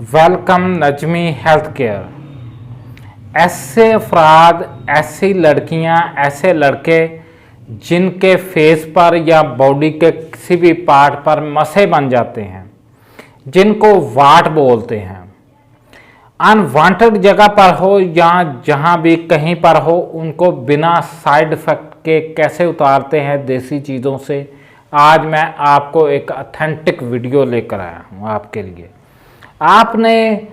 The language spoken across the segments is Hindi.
Welcome Najmi health care. ऐसे अफराद, ऐसी लड़कियां, ऐसे लड़के जिनके फेस पर या बॉडी के किसी भी पार्ट पर मसे बन जाते हैं, जिनको वाट बोलते हैं, अनवांटेड जगह पर हो या जहां भी कहीं पर हो, उनको बिना साइड इफेक्ट के कैसे उतारते हैं देसी चीज़ों से, आज मैं आपको एक ऑथेंटिक वीडियो लेकर आया हूं आपके लिए। आपने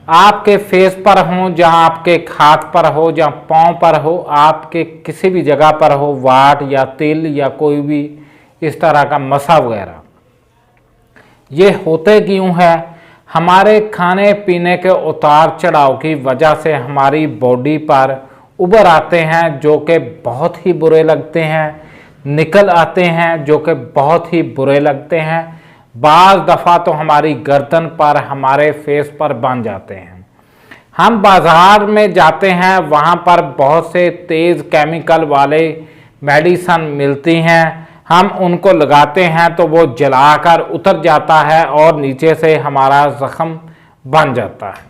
आपके फेस पर हो, जहां आपके हाथ पर हो, जहां पाँव पर हो, आपके किसी भी जगह पर हो वाट या तिल या कोई भी इस तरह का मसा वगैरह, ये होते क्यों है? हमारे खाने पीने के उतार चढ़ाव की वजह से हमारी बॉडी पर उभर आते हैं जो कि बहुत ही बुरे लगते हैं, निकल आते हैं जो कि बहुत ही बुरे लगते हैं। बाज़ दफ़ा तो हमारी गर्दन पर, हमारे फेस पर बन जाते हैं। हम बाज़ार में जाते हैं, वहाँ पर बहुत से तेज़ केमिकल वाले मेडिसन मिलती हैं, हम उनको लगाते हैं तो वो जलाकर उतर जाता है और नीचे से हमारा ज़ख्म बन जाता है।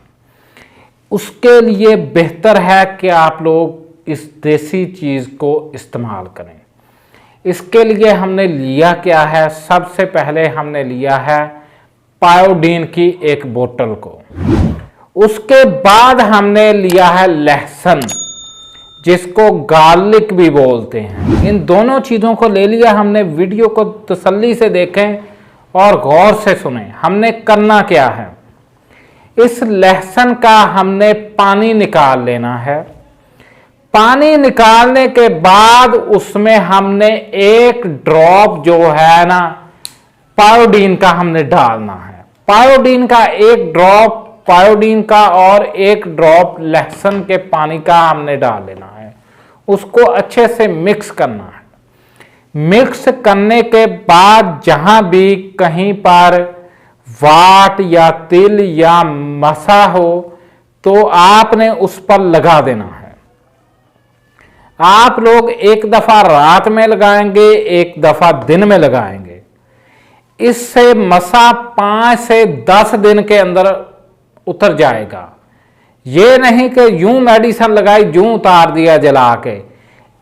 उसके लिए बेहतर है कि आप लोग इस देसी चीज़ को इस्तेमाल करें। इसके लिए हमने लिया क्या है? सबसे पहले हमने लिया है पायोडीन की एक बोतल को। उसके बाद हमने लिया है लहसुन, जिसको गार्लिक भी बोलते हैं। इन दोनों चीज़ों को ले लिया हमने। वीडियो को तसल्ली से देखें और गौर से सुनें। हमने करना क्या है? इस लहसुन का हमने पानी निकाल लेना है। पानी निकालने के बाद उसमें हमने एक ड्रॉप जो है ना पायोडीन का हमने डालना है। पायोडीन का एक ड्रॉप पायोडीन का और एक ड्रॉप लहसुन के पानी का हमने डाल लेना है। उसको अच्छे से मिक्स करना है। मिक्स करने के बाद जहां भी कहीं पर वाट या तिल या मसा हो तो आपने उस पर लगा देना है। आप लोग एक दफ़ा रात में लगाएंगे, एक दफ़ा दिन में लगाएंगे। इससे मसा 5 से 10 दिन के अंदर उतर जाएगा। ये नहीं कि यूं मेडिसिन लगाई यूं उतार दिया जला के।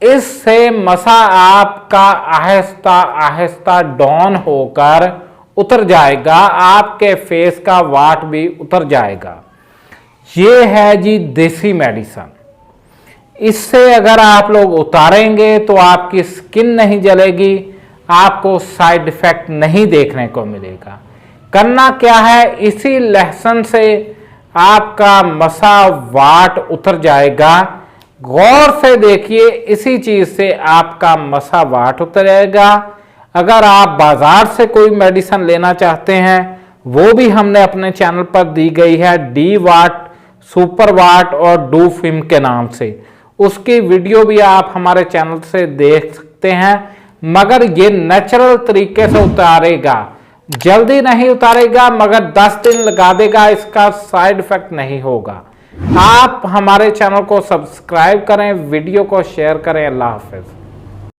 इससे मसा आपका आहिस्ता आहिस्ता डाउन होकर उतर जाएगा, आपके फेस का वाट भी उतर जाएगा। ये है जी देसी मेडिसिन। इससे अगर आप लोग उतारेंगे तो आपकी स्किन नहीं जलेगी, आपको साइड इफेक्ट नहीं देखने को मिलेगा। करना क्या है? इसी लहसुन से आपका मसा वाट उतर जाएगा। गौर से देखिए, इसी चीज़ से आपका मसा वाट उतर जाएगा। अगर आप बाज़ार से कोई मेडिसिन लेना चाहते हैं, वो भी हमने अपने चैनल पर दी गई है, डी वाट, सुपर वाट और डू फिम के नाम से। उसकी वीडियो भी आप हमारे चैनल से देख सकते हैं। मगर ये नेचुरल तरीके से उतारेगा, जल्दी नहीं उतारेगा, मगर 10 दिन लगा देगा, इसका साइड इफेक्ट नहीं होगा। आप हमारे चैनल को सब्सक्राइब करें, वीडियो को शेयर करें। अल्लाह हाफिज़।